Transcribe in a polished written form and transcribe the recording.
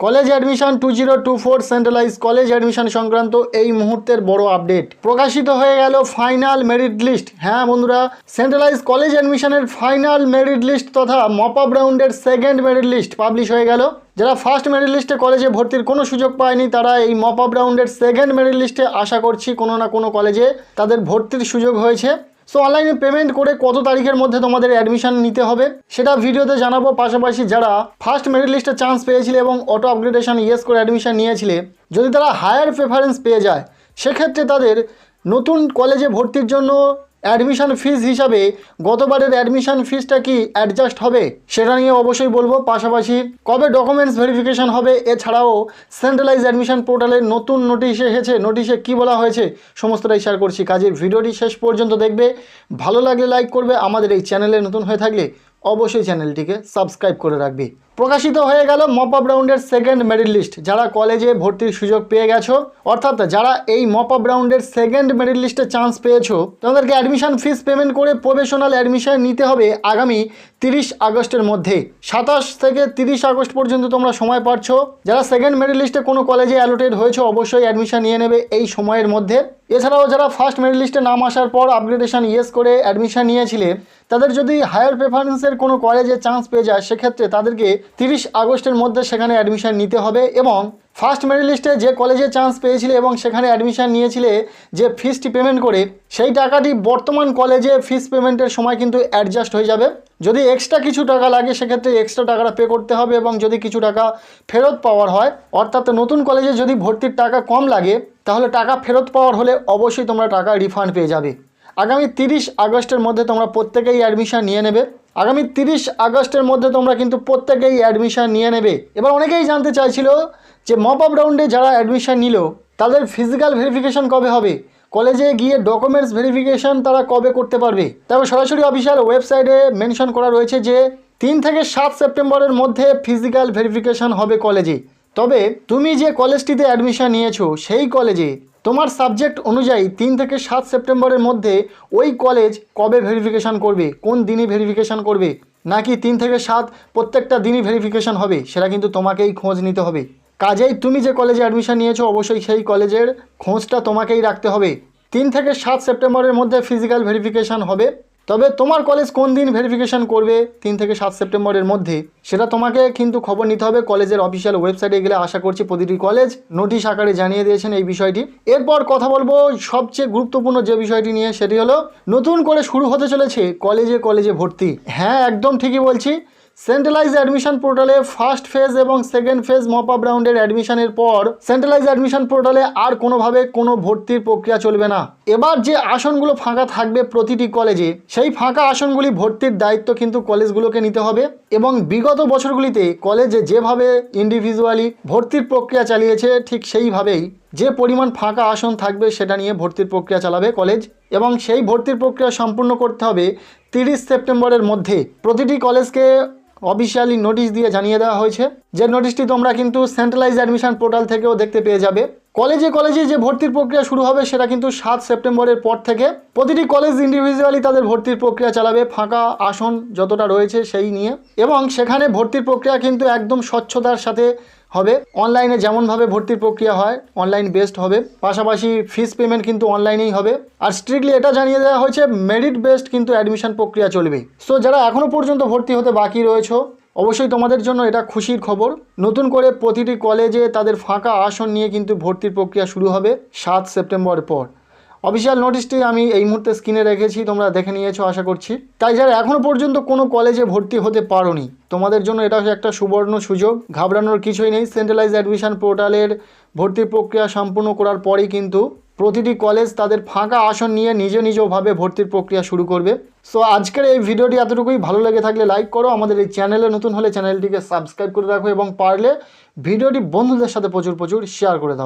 College admission 2024 centralise college admission সংক্রান্ত এই মুহূর্তের বড় আপডেট প্রকাশিত হয়ে গেল ফাইনাল মেরিট লিস্ট। হ্যাঁ বন্ধুরা, সেন্ট্রালাইজ কলেজ অ্যাডমিশনের ফাইনাল মেরিট লিস্ট তথা মপ আপ রাউন্ডের সেকেন্ড মেরিট লিস্ট পাবলিশ হয়ে গেল। যারা ফার্স্ট মেরিট লিস্টে কলেজে ভর্তির কোনো সুযোগ পায়নি তারা এই মপ আপ রাউন্ডের সেকেন্ড মেরিট লিস্টে আশা করছি কোনো না কোনো কলেজে তাদের ভর্তির সুযোগ হয়েছে। সো অনলাইনে পেমেন্ট করে কত তারিখের মধ্যে তোমাদের অ্যাডমিশন নিতে হবে সেটা ভিডিওতে জানাবো। পাশাপাশি যারা ফার্স্ট মেরিট লিস্টে চান্স পেয়েছিলে এবং অটো আপগ্রেডেশন ইয়েস করে অ্যাডমিশন নিয়েছিলে, যদি তারা হায়ার প্রেফারেন্স পেয়ে যায় সেক্ষেত্রে তাদের নতুন কলেজে ভর্তির জন্য অ্যাডমিশন ফিস হিসাবে গতবারের অ্যাডমিশন ফিসটা কি অ্যাডজাস্ট হবে সেটা নিয়ে অবশ্যই বলবো। পাশাপাশি কবে ডকুমেন্টস ভেরিফিকেশন হবে, এছাড়াও সেন্ট্রালাইজ অ্যাডমিশন পোর্টালের নতুন নোটিশ এসেছে, নোটিশে কি বলা হয়েছে সমস্তটাই শেয়ার করছি। কাজে ভিডিওটি শেষ পর্যন্ত দেখবে, ভালো লাগলে লাইক করবে, আমাদের এই চ্যানেলে নতুন হয়ে থাকলে অবশ্যই চ্যানেলটিকে সাবস্ক্রাইব করে রাখবে। প্রকাশিত হয়ে গেল মপ আপ রাউন্ডের সেকেন্ড মেরিট লিস্ট। যারা কলেজে ভর্তির সুযোগ পেয়ে গেছো, অর্থাৎ যারা এই মপ আপ রাউন্ডের সেকেন্ড মেরিট লিস্টে চান্স পেয়েছো, তোমাদেরকে অ্যাডমিশন ফিস পেমেন্ট করে প্রফেশনাল অ্যাডমিশন নিতে হবে আগামী 30 আগস্টের মধ্যে। 27 থেকে 30 আগস্ট পর্যন্ত তোমরা সময় পাচ্ছ। যারা সেকেন্ড মেরিট লিস্টে কোনো কলেজে অ্যালোটেড হয়েছে অবশ্যই অ্যাডমিশন নিয়ে নেবে এই সময়ের মধ্যে। এছাড়াও যারা ফার্স্ট মেরিট লিস্টে নাম আসার পর আপগ্রেডেশন ইয়েস করে অ্যাডমিশন নিয়েছিলে, তাদের যদি হায়ার প্রেফারেন্সের কোনো কলেজে চান্স পেয়ে যায় সেক্ষেত্রে তাদেরকে 30 আগস্টের মধ্যে সেখানে অ্যাডমিশন নিতে হবে। এবং ফার্স্ট মেরিট লিস্টে যে কলেজে চান্স পেয়েছিলে এবং সেখানে অ্যাডমিশন নিয়েছিলে যে ফিসটি পেমেন্ট করে, সেই টাকাটি বর্তমান কলেজে ফিস পেমেন্টের সময় কিন্তু অ্যাডজাস্ট হয়ে যাবে। যদি এক্সট্রা কিছু টাকা লাগে সেক্ষেত্রে এক্সট্রা টাকাটা পে করতে হবে, এবং যদি কিছু টাকা ফেরত পাওয়ার হয়, অর্থাৎ নতুন কলেজে যদি ভর্তির টাকা কম লাগে তাহলে টাকা ফেরত পাওয়ার হলে অবশ্যই তোমরা টাকা রিফান্ড পেয়ে যাবে। আগামী 30 আগস্টের মধ্যে তোমরা প্রত্যেকেই অ্যাডমিশন নিয়ে নেবে। আগামী 30 আগস্টের মধ্যে তোমরা কিন্তু প্রত্যেকেই অ্যাডমিশন নিয়ে নেবে। এবার অনেকেই জানতে চাইছিল যে মপ আপ রাউন্ডে যারা অ্যাডমিশন নিল তাদের ফিজিক্যাল ভেরিফিকেশন কবে হবে, কলেজে গিয়ে ডকুমেন্টস ভেরিফিকেশন তারা কবে করতে পারবে। তবে সরাসরি অফিসিয়াল ওয়েবসাইটে মেনশন করা রয়েছে যে 3 থেকে 7 সেপ্টেম্বরের মধ্যে ফিজিক্যাল ভেরিফিকেশন হবে কলেজে। তবে তুমি যে কলেজটিতে অ্যাডমিশন নিয়েছো সেই কলেজে তোমার সাবজেক্ট অনুযায়ী 3 থেকে 7 সেপ্টেম্বরের মধ্যে ওই কলেজ কবে ভেরিফিকেশন করবে, কোন দিনে ভেরিফিকেশন করবে, নাকি 3 থেকে 7 প্রত্যেকটা দিনই ভেরিফিকেশন হবে, সেটা কিন্তু তোমাকেই খোঁজ নিতে হবে। কাজেই তুমি যে কলেজে অ্যাডমিশন নিয়েছো অবশ্যই সেই কলেজের খোঁজটা তোমাকেই রাখতে হবে। 3 থেকে 7 সেপ্টেম্বরের মধ্যে ফিজিক্যাল ভেরিফিকেশন হবে। তবে তোমার কলেজ কোন দিন ভেরিফিকেশন করবে 3 থেকে 7 সেপ্টেম্বরের মধ্যে সেটা তোমাকে কিন্তু খবর নিতে হবে। কলেজের অফিসিয়াল ওয়েবসাইটে গেলে আশা করছি প্রতিটি কলেজ নোটিশ আকারে জানিয়ে দিয়েছেন এই বিষয়টি। এরপর কথা বলবো সবচেয়ে গুরুত্বপূর্ণ যে বিষয়টি নিয়ে, সেটি হলো নতুন করে শুরু হতে চলেছে কলেজে কলেজে ভর্তি। হ্যাঁ, একদম ঠিকই বলছি। সেন্ট্রালাইজ অ্যাডমিশন পোর্টালে ফার্স্ট ফেজ এবং সেকেন্ড ফেজ মপ আপ রাউন্ডের অ্যাডমিশনের পর সেন্ট্রালাইজ অ্যাডমিশন পোর্টালে আর কোনোভাবে কোনো ভর্তির প্রক্রিয়া চলবে না। এবার যে আসনগুলো ফাঁকা থাকবে প্রতিটি কলেজে, সেই ফাঁকা আসনগুলি ভর্তির দায়িত্ব কিন্তু কলেজগুলোকে নিতে হবে। এবং বিগত বছরগুলিতে কলেজে যেভাবে ইন্ডিভিজুয়ালি ভর্তির প্রক্রিয়া চালিয়েছে ঠিক সেইভাবেই যে পরিমাণ ফাঁকা আসন থাকবে সেটা নিয়ে ভর্তির প্রক্রিয়া চালাবে কলেজ। এবং সেই ভর্তির প্রক্রিয়া সম্পূর্ণ করতে হবে 30 সেপ্টেম্বরের মধ্যে। প্রতিটি কলেজকে অফিসিয়ালি নোটিশ দিয়ে জানিয়ে দেওয়া হয়েছে, যে নোটিশটি তোমরা কিন্তু সেন্ট্রালাইজ অ্যাডমিশন পোর্টাল থেকেও দেখতে পেয়ে যাবে। কলেজে কলেজে যে ভর্তির প্রক্রিয়া শুরু হবে সেটা কিন্তু 7 সেপ্টেম্বরের পর থেকে। প্রতিটি কলেজ ইন্ডিভিজুয়ালি তাদের ভর্তির প্রক্রিয়া চালাবে ফাঁকা আসন যতটা রয়েছে সেই নিয়ে, এবং সেখানে ভর্তির প্রক্রিয়া কিন্তু একদম স্বচ্ছতার সাথে হবে। অনলাইনে যেমনভাবে ভর্তির প্রক্রিয়া হয় অনলাইন বেসড হবে, পাশাপাশি ফিস পেমেন্ট কিন্তু অনলাইনেই হবে। আর স্ট্রিক্টলি এটা জানিয়ে দেওয়া হয়েছে মেরিট বেসড কিন্তু অ্যাডমিশন প্রক্রিয়া চলবে। সো যারা এখনও পর্যন্ত ভর্তি হতে বাকি রয়েছে অবশ্যই তোমাদের জন্য এটা খুশির খবর। নতুন করে প্রতিটি কলেজে তাদের ফাঁকা আসন নিয়ে কিন্তু ভর্তির প্রক্রিয়া শুরু হবে 7 সেপ্টেম্বর পর। অফিসিয়াল নোটিশটি আমি এই মুহূর্তে স্ক্রিনে রেখেছি, তোমরা দেখে নিয়েছো আশা করছি। তাই যারা এখনও পর্যন্ত কোনো কলেজে ভর্তি হতে পারোনি তোমাদের জন্য এটা একটা সুবর্ণ সুযোগ। ঘাবড়ানোর কিছুই নেই। সেন্ট্রালাইজ অ্যাডমিশন পোর্টালের ভর্তির প্রক্রিয়া সম্পূর্ণ করার পরেই কিন্তু প্রতিটি কলেজ তাদের ফাঁকা আসন নিয়ে নিজভাবে ভর্তির প্রক্রিয়া শুরু করবে। সো আজকের এই ভিডিওটি এতটুকুই। ভালো লেগে থাকলে লাইক করো, আমাদের এই চ্যানেলে নতুন হলে চ্যানেলটিকে সাবস্ক্রাইব করে রাখো, এবং পারলে ভিডিওটি বন্ধুদের সাথে প্রচুর শেয়ার করে দাও।